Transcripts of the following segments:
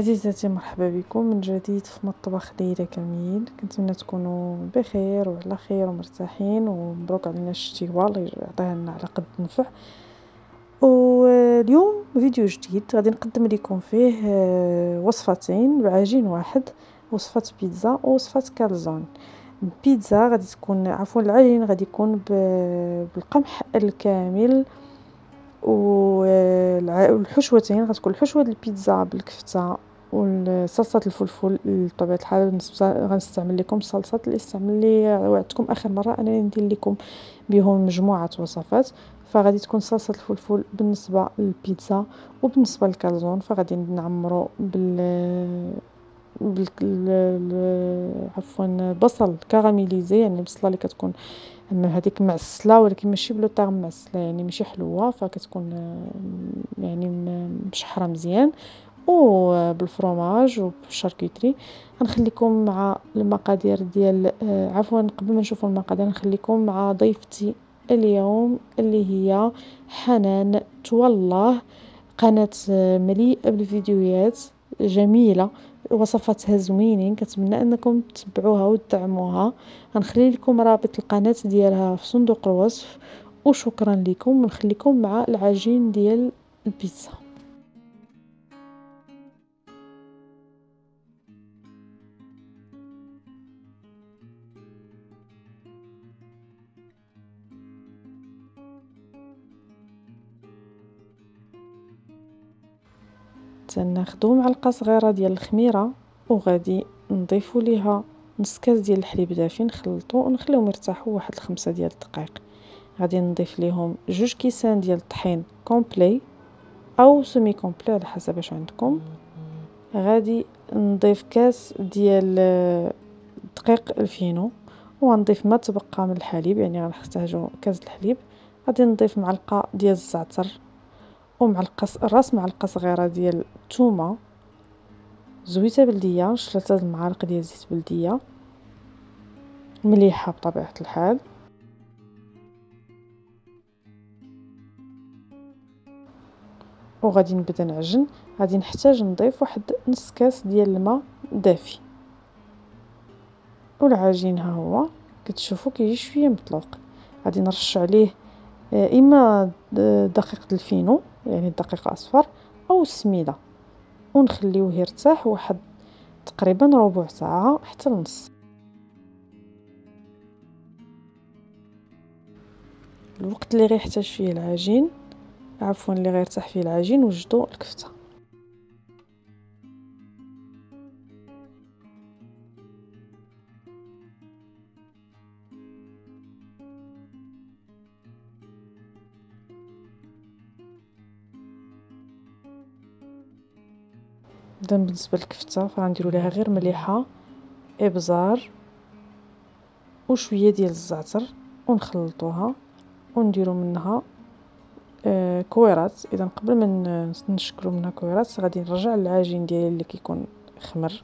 عزيزاتي، مرحبا بكم من جديد في مطبخ ليلى كميل. كنتمنى تكونوا بخير وعلى خير ومرتاحين، ومبروك علينا الشتيوه، الله يعطيها لنا على قد النفع. واليوم فيديو جديد غادي نقدم لكم فيه وصفتين بعجين واحد، وصفة بيتزا ووصفة كالزون. البيتزا غادي تكون العجين غادي يكون بالقمح الكامل، والحشوتين غتكون الحشوه ديال البيتزا بالكفته وصلصه الفلفل. بطبيعه الحال غنستعمل لكم الصلصات اللي وعدتكم اخر مره انني ندير لكم بهم مجموعه وصفات. فغادي تكون صلصه الفلفل بالنسبه للبيتزا، وبالنسبه للكالزون فغادي نعمرو عفوا البصل كاراميليزي، يعني البصله اللي كتكون هذيك معسله ولكن ماشي بلو طاغ معسله، يعني ماشي حلوه، فكتكون يعني مشحره مزيان، وبالفرomاج وبالشاركوتري. غنخليكم مع المقادير ديال عفوا قبل ما نشوفوا المقادير نخليكم مع ضيفتي اليوم اللي هي حنان توالله. قناه مليئه بالفيديوهات جميله، وصفاتها زوينين، كنتمنى انكم تتبعوها وتدعموها. غنخلي لكم رابط القناه ديالها في صندوق الوصف. وشكرا لكم، ونخليكم مع العجين ديال البيتزا. تناخدو معلقه صغيره ديال الخميره، وغادي نضيفو ليها نص كاس ديال الحليب دافي، نخلطو ونخليهم يرتاحوا واحد 5 ديال الدقائق. غادي نضيف ليهم 2 كيسان ديال الطحين كومبلي او سيمي كومبلي على حسب اش عندكم. غادي نضيف كاس ديال دقيق الفينو، وغنضيف ما تبقى من الحليب، يعني غنحتاجو كاس الحليب. غادي نضيف معلقه ديال الزعتر، ومعلقه راس معلقه صغيره ديال الثومه زويته بلديه، 3 المعالق ديال زيت بلديه مليحه بطبيعه الحال. وغادي نبدا نعجن. غادي نحتاج نضيف واحد نص كاس ديال الماء دافي. والعجين ها هو كتشوفوا كيجي شويه مطلوق. غادي نرش عليه اما دقيق الفينو، يعني الدقيق الاصفر، او السميده، ونخليوه يرتاح واحد تقريبا ربع ساعه حتى لنص. الوقت اللي غيحتاج فيه العجين، عفوا اللي غيرتاح فيه العجين، وجدوا الكفته. اذا بالنسبه للكفته فغنديروا ليها غير مليحه، ابزار، وشويه ديال الزعتر، ونخلطوها ونديروا منها كويرات. اذا قبل ما نشكلوا منها كويرات غادي نرجع للعجين ديالي اللي كيكون خمر.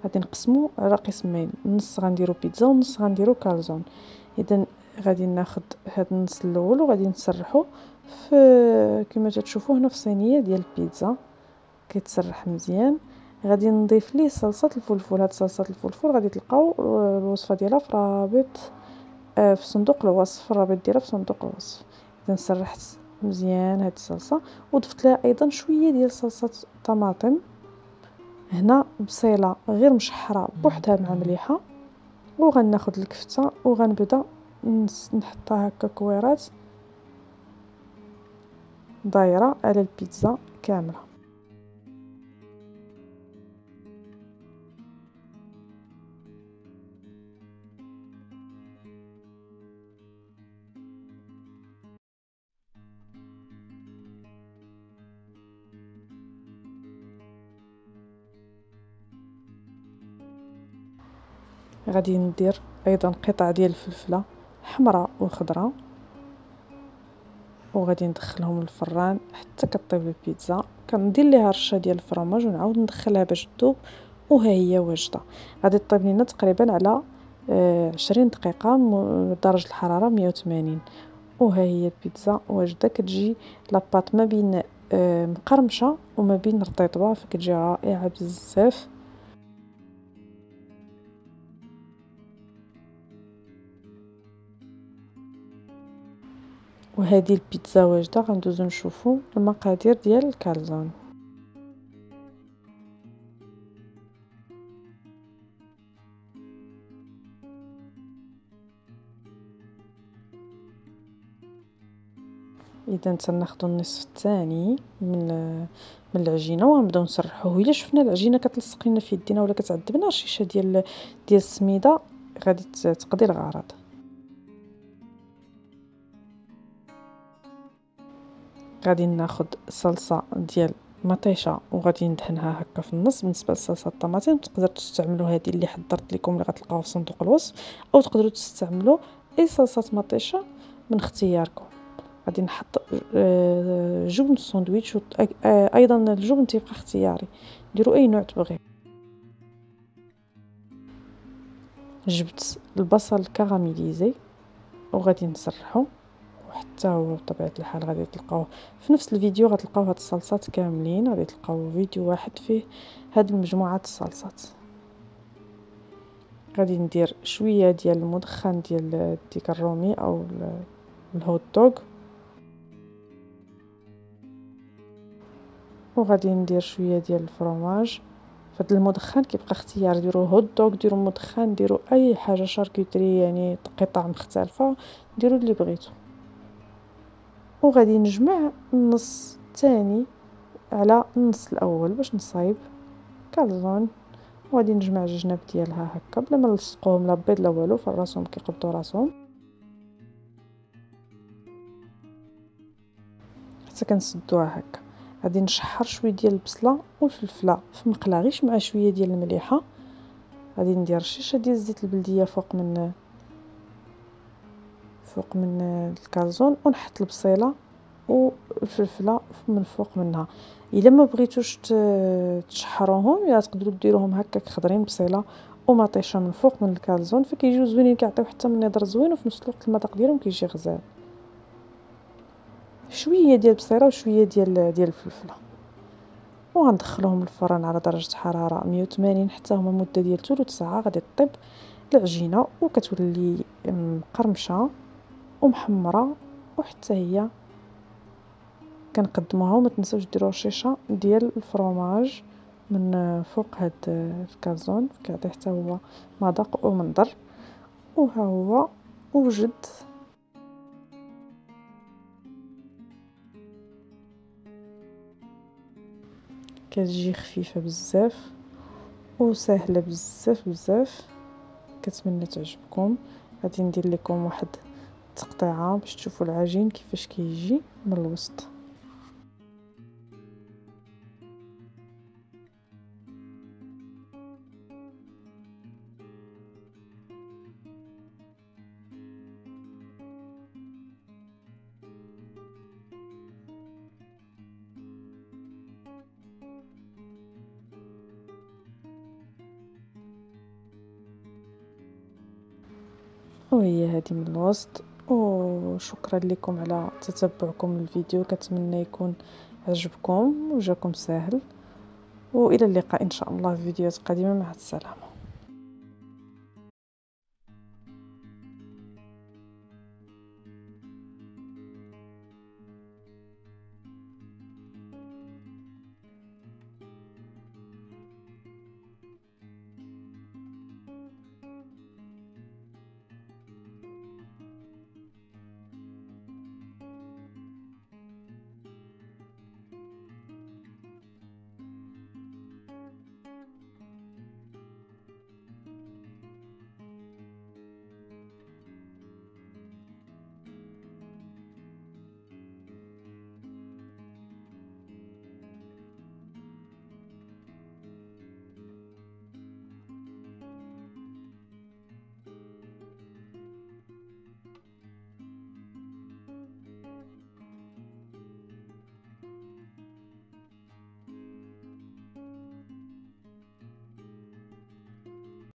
غادي نقسمو على قسمين، نص غنديرو بيتزا ونص غنديرو كالزون. اذا غادي ناخد هاد النص الاول وغادي نسرحو في كما تشوفوا هنا في صينيه ديال البيتزا كيتسرح مزيان. غادي نضيف ليه صلصه الفلفل. هاد صلصه الفلفل غادي تلقاو الوصفه ديالها في رابط في صندوق الوصف، الرابط ديالها في صندوق الوصف. اذا سرحت مزيان هاد الصلصه، وضفت لها ايضا شويه ديال صلصه طماطم، هنا بصيله غير مشحره بوحدها مع مليحه. وغناخد الكفته وغنبدا نحطها هكا كويرات دايره على البيتزا كامله. غادي ندير ايضا قطع ديال الفلفله حمراء وخضراء، وغادي ندخلهم للفران حتى كطيب البيتزا. كندير ليها رشه ديال الفرماج ونعاود ندخلها باش تذوب، وها هي واجده. غادي طيب لينا تقريبا على 20 دقيقه درجه الحراره 180. وها هي البيتزا واجده. كتجي لاباط ما بين مقرمشه وما بين رطيطبه، فكتجي رائعه بزاف. وهذه البيتزا واجده. غندوزو نشوفو المقادير ديال الكالزون. اذا تناخدو النصف الثاني من العجينه وغنبداو نسرحوه. الا شفنا العجينه كتلصق لنا في يدينا ولا كتعذبنا، شيشه ديال السميده غادي تقضي الغرض. غادي ناخد صلصه ديال مطيشه وغادي ندهنها هكا في النص. بالنسبه لصلصه الطماطم تقدروا تستعملوا هذه اللي حضرت لكم اللي غتلقاوها في صندوق الوصف، او تقدروا تستعملوا اي صلصه مطيشه من اختياركم. غادي نحط جبن الساندويتش ايضا الجبن تيبقى اختياري، ديروا اي نوع تبغيو. جبت البصل كراميليزي وغادي نسرحو، وحتى هو بطبيعه الحال غادي تلقاوه في نفس الفيديو. غتلقاو هاد الصلصات كاملين، غادي تلقاو فيديو واحد فيه هاد المجموعه الصلصات. غادي ندير شويه ديال المدخن ديال الديك الرومي او الهوت دوغ، وغادي ندير شويه ديال الفرomاج. فهاد المدخن كيبقى اختيار، ديروا هوت دوغ، ديروا مدخن، ديروا اي حاجه شاركوتري يعني قطع مختلفه، ديروا اللي بغيتو. وغادي نجمع النص الثاني على النص الاول باش نصايب كالزون. وغادي نجمع الجناب ديالها هكا بلا ما نلصقوهم لا بيض لا والو، فراسهم كيقبضوا راسهم حتى كنسدوها هكا. غادي نشحر شويه ديال البصله والفلفله في مقله غير مع شويه ديال المليحه. غادي ندير شيشه ديال الزيت البلديه فوق من الكالزون، ونحط البصيله والفلفله من فوق منها. الا ما بغيتوش تشحروهم، يا تقدروا ديروهم هكاك خضرين، بصيله ومطيشه من فوق من الكالزون، فكيجيو زوينين، كيعطيو حتى منظر زوين، وفي نفس الوقت المذاق ديالهم كيجي غزال. شويه ديال البصيله وشويه ديال الفلفله، وغندخلهم الفرن على درجه حراره 180 حتى هما مده ديال ثلث ساعه. غادي طيب العجينه وكتولي مقرمشه ومحمره، وحتى هي كنقدموها. وما تنساوش ديروا رشيشه ديال الفرomاج من فوق هاد الكالزون، كيعطي حتى هو مذاق ومنظر. وها هو وجد. كتجي خفيفه بزاف وسهله بزاف بزاف. كنتمنى تعجبكم. غادي ندير لكم واحد التقطيعه باش تشوفوا العجين كيفاش كيجي من الوسط. وهي هذه من الوسط. وشكرا لكم على تتبعكم الفيديو، كنتمنى يكون عجبكم وجاكم ساهل. والى اللقاء ان شاء الله في فيديوهات قادمه. مع السلامه.